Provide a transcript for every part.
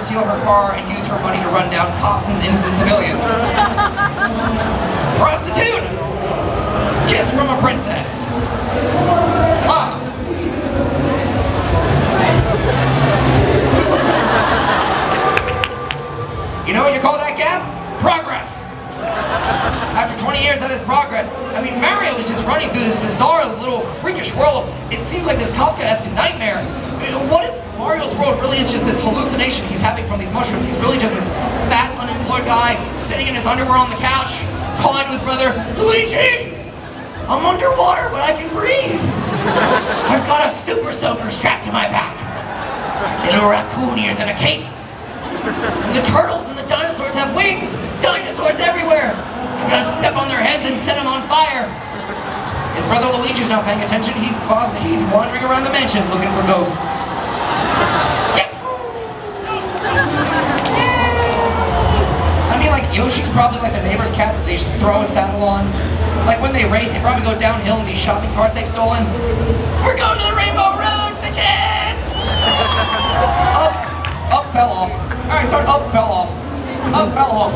steal her car, and use her money to run down cops and innocent civilians. Prostitute! Kiss from a princess. Ah. You know what you call that gap? Progress. After 20 years, that is progress. I mean, Mario is just running through this bizarre little freakish world. It seems like this Kafkaesque nightmare. What if Mario's world really is just this hallucination he's having from these mushrooms? He's really just this fat, unemployed guy sitting in his underwear on the couch, calling to his brother, Luigi! I'm underwater, but I can breathe. I've got a super soaker strapped to my back. Little raccoon ears and a cape. And the turtles and the dinosaurs have wings. Dinosaurs everywhere. I'm gonna step on their heads and set them on fire. His brother Luigi's not paying attention. He's wandering around the mansion looking for ghosts. I mean, like, Yoshi's probably like the neighbor's cat that they just throw a saddle on. Like, when they race, they probably go downhill in these shopping carts they've stolen. We're going to the Rainbow Road, bitches! Up, fell off. Alright, start up, fell off. Up, fell off.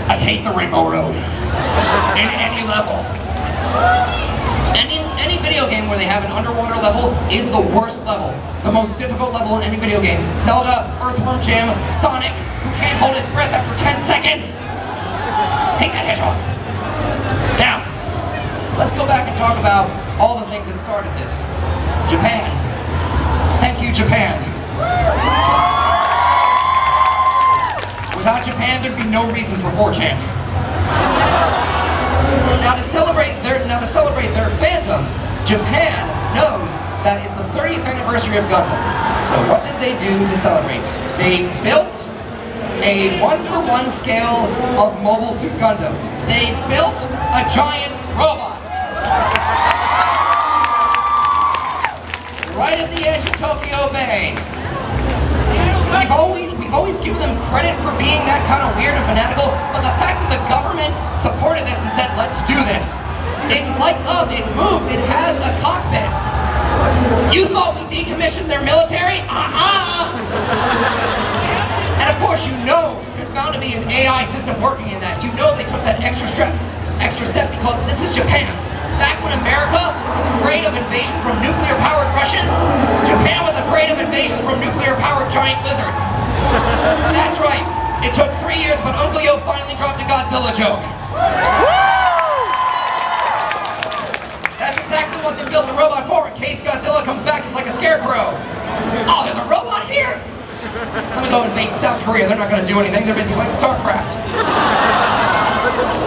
I hate the Rainbow Road. In any level. Any video game where they have an underwater level is the worst level. The most difficult level in any video game. Zelda, Earthworm Jim, Sonic, who can't hold his breath after 10 seconds. Hate that hedgehog. Now, let's go back and talk about all the things that started this. Japan. Thank you, Japan. Without Japan, there'd be no reason for 4chan. Now to celebrate their fandom, Japan knows that it's the 30th anniversary of Gundam. So what did they do to celebrate? They built a 1-for-1 scale of Mobile Suit Gundam. They built a giant robot. Right at the edge of Tokyo Bay. We've always given them credit for being that kind of weird and fanatical, but the fact that the government supported this and said, let's do this. It lights up, it moves, it has a cockpit. You thought we decommissioned their military? And of course, you know there's bound to be an AI system working in that. You know they took that extra step because this is Japan. Back when America was afraid of invasion from nuclear-powered Russians, Japan was afraid of invasion from nuclear-powered giant lizards. That's right. It took 3 years, but Uncle Yo finally dropped a Godzilla joke. That's exactly what they built the robot for. In case Godzilla comes back, it's like a scarecrow. Oh, there's a robot here? I'm gonna go invade South Korea. They're not gonna do anything. They're busy playing StarCraft.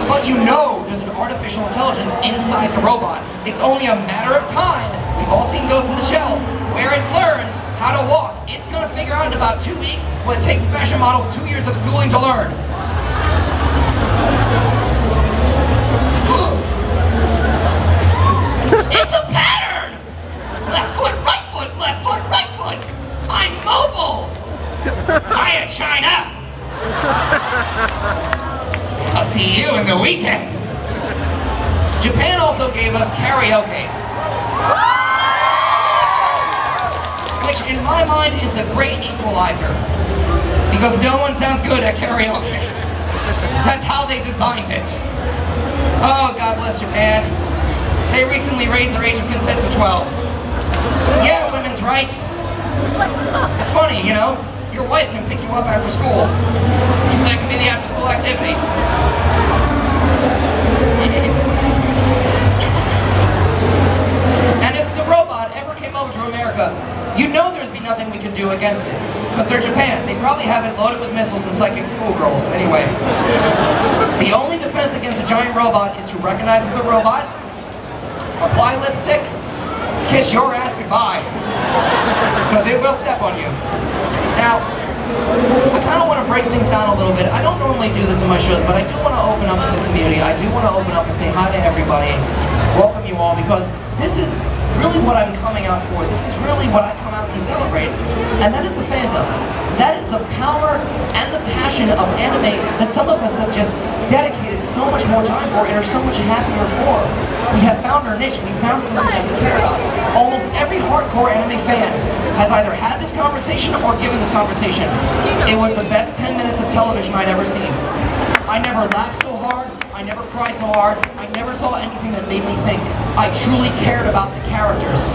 But you know there's an artificial intelligence inside the robot. It's only a matter of time. We've all seen Ghost in the Shell, where it learns how to walk. It's going to figure out in about 2 weeks what it takes fashion models 2 years of schooling to learn. It's a pattern! Left foot, right foot, left foot, right foot! I'm mobile! Hiya, China! I'll see you in the weekend. Japan also gave us karaoke. Which in my mind is the great equalizer. Because no one sounds good at karaoke. That's how they designed it. Oh, God bless Japan. They recently raised their age of consent to 12. Yeah, women's rights. It's funny, you know? Your wife can pick you up after school. That can be the after-school activity. And if the robot ever came over to America, you know there'd be nothing we could do against it. Because they're Japan. They probably have it loaded with missiles and psychic schoolgirls. Anyway. The only defense against a giant robot is to recognize it's a robot, apply lipstick, kiss your ass goodbye. Because it will step on you. Now, I kind of want to break things down a little bit. I don't normally do this in my shows, but I do want to open up to the community. I do want to open up and say hi to everybody, welcome you all, because this is really what I'm coming out for. This is really what I come out to celebrate, and that is the fandom. That is the power and the passion passion of anime that some of us have just dedicated so much more time for and are so much happier for. We have found our niche, we found something that we care about. Almost every hardcore anime fan has either had this conversation or given this conversation. It was the best 10 minutes of television I'd ever seen. I never laughed so hard, I never cried so hard, I never saw anything that made me think. I truly cared about the characters.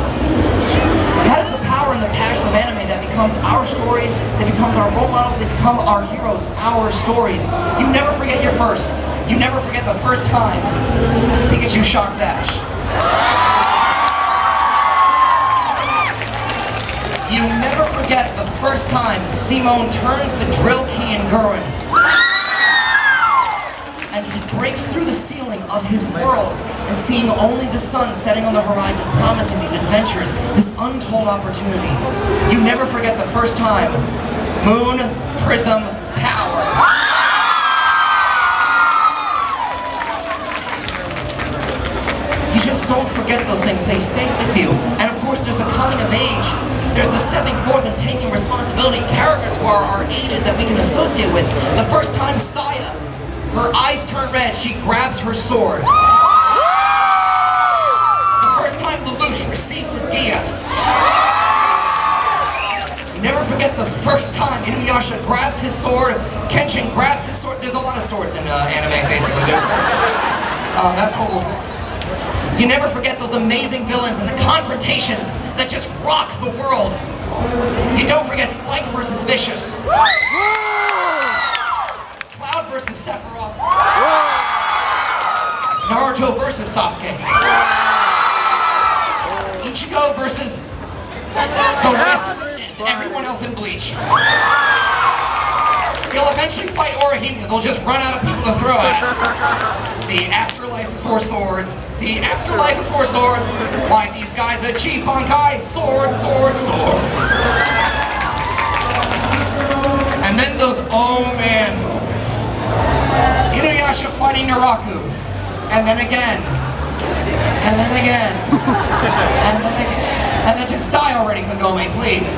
That is the power and the passion of anime that becomes our stories, that becomes our role models, they become our heroes, our stories. You never forget your firsts. You never forget the first time Pikachu shocks Ash. You never forget the first time Simone turns the drill key in Gurren. And he breaks through the ceiling of his world and seeing only the sun setting on the horizon, promising these adventures, this untold opportunity. You never forget the first time Moon, Prism, Power. You just don't forget those things, they stay with you. And of course there's a coming of age. There's the stepping forth and taking responsibility, characters who are our ages that we can associate with. The first time Saya, her eyes turn red, she grabs her sword. The first time Lelouch receives his Gias. Never forget the first time Inuyasha grabs his sword, Kenshin grabs his sword. There's a lot of swords in anime, basically. That's wholesome. You never forget those amazing villains and the confrontations that just rock the world. You don't forget Spike versus Vicious. Cloud versus Sephiroth. Naruto versus Sasuke. Ichigo versus the rest and everyone else in Bleach. He'll eventually fight Orihime, they'll just run out of people to throw at. The afterlife is for swords. The afterlife is for swords. Like these guys at Chi Bankai, swords, swords, swords. And then those oh man moments. Inuyasha fighting Naraku. And then again. And then again. And then again. And then just die already, Kagome, please.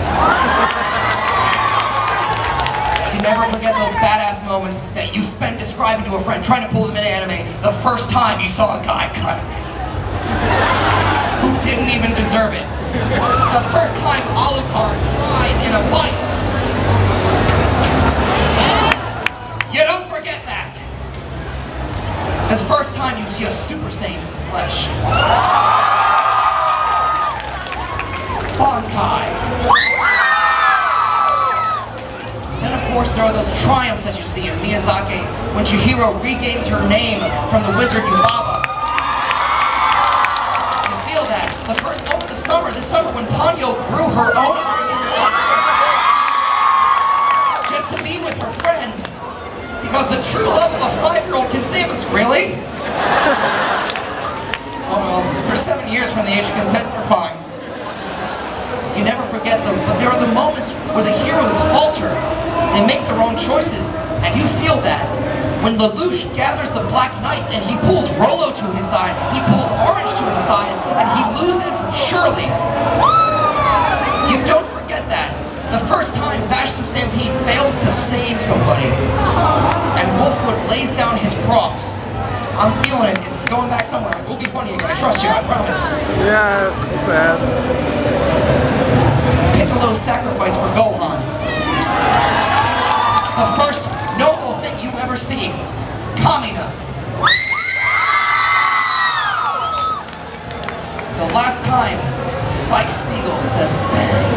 You never forget those badass moments that you spent describing to a friend, trying to pull them into anime, the first time you saw a guy cut who didn't even deserve it. The first time Alucard tries in a fight. You don't forget that. The first time you see a Super Saiyan in the flesh. Bankai. Then of course there are those triumphs that you see in Miyazaki when Chihiro regains her name from the wizard Yubaba. You feel that. The first over the summer, this summer when Ponyo grew her own arms and legs just to be with her friend. Because the true love of a 5-year-old can save us, really? Oh well, for 7 years from the age of consent, we're fine. You never forget those, but there are the moments where the heroes falter. They make the wrong choices, and you feel that. When Lelouch gathers the Black Knights and he pulls Rolo to his side, he pulls Orange to his side, and he loses Shirley. You don't forget that. The first time Bash the Stampede fails to save somebody, and Wolfwood lays down his cross. I'm feeling it. It's going back somewhere. It will be funny again. I trust you. I promise. Yeah, it's sad. Piccolo's sacrifice for Gohan. The first noble thing you ever see. Kamina. The last time Spike Spiegel says bang.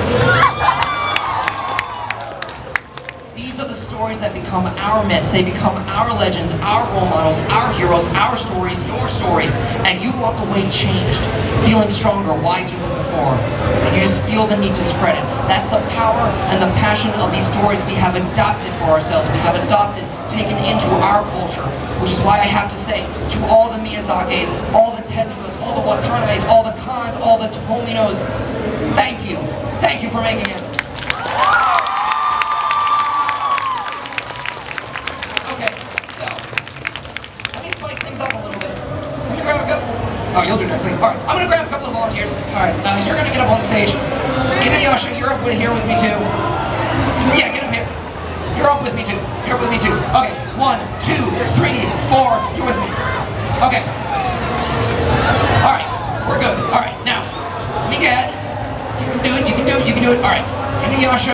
These are the stories that become our myths. They become our legends, our role models, our heroes, our stories, your stories, and you walk away changed, feeling stronger, wiser than before, and you just feel the need to spread it. That's the power and the passion of these stories we have adopted for ourselves. We have adopted, taken into our culture, which is why I have to say to all the Miyazakis, all the Tezukas, all the Watanabe's, all the Kans, all the Tominos, thank you. Thank you for making it. Oh, you'll do next thing. Alright, I'm going to grab a couple of volunteers. Alright, you're going to get up on the stage. Inuyasha, you're up here with me too. Yeah, get up here. You're up with me too. You're up with me too. Okay, 1, 2, 3, 4. You're with me. Okay. All right, we're good. All right, now, Miguel, you can do it. You can do it. You can do it. All right. Anything you want to show?